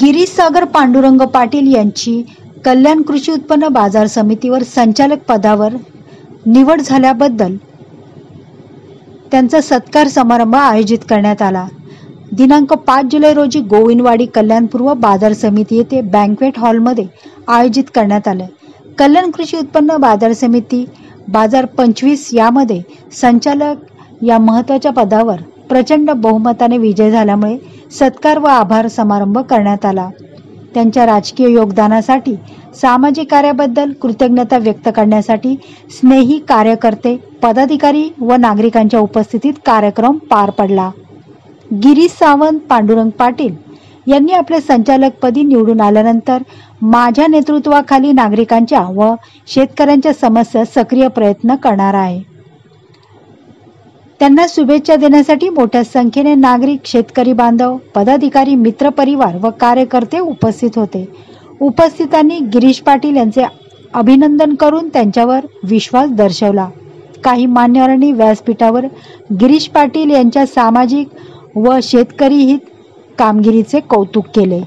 गिरीसागर पांडुरंग पाटील यांची कल्याण कृषी उत्पन्न बाजार समितीवर संचालक पदावर निवड झाल्याबद्दल त्यांचा सत्कार समारंभ आयोजित करण्यात आला। दिनांक 5 जुलै रोजी गोविंदवाडी कल्याणपूर्व बाजार समिती येथे बँक्वेट हॉलमध्ये आयोजित करण्यात आले। कल्याण कृषी उत्पन्न बाजार समिती बाजार 25 यामध्ये संचालक या महत्त्वाच्या पदावर प्रचंड बहुमताने विजय झाल्यामुळे सत्कार व आभार समारंभ करण्यात आला। त्यांच्या राजकीय योगदानासाठी, सामाजिक कार्याबद्दल कृतज्ञता व्यक्त करण्यासाठी स्नेही कार्यकर्ते, पदाधिकारी व नागरिकांच्या उपस्थितीत कार्यक्रम पार पडला। गिरीश सावंत पांडुरंग पाटील यांनी आपल्या संचालकपदी निवडून आल्यानंतर माझ्या नेतृत्वाखाली नागरिकांच्या व शेतकऱ्यांच्या समस्या सक्रिय प्रयत्न करणार आहे। त्यांना शुभेच्छा देण्यासाठी मोठ्या संख्येने नागरिक, शेतकरी बांधव, पदाधिकारी, मित्रपरिवार व कार्यकर्ते उपस्थित होते। उपस्थितांनी गिरीश पाटील यांचे अभिनंदन करून त्यांच्यावर विश्वास दर्शवला। काही मान्यवरांनी व्यासपीठावर गिरीश पाटील यांच्या सामाजिक व शेतकरी हित कामगिरीचे कौतुक केले।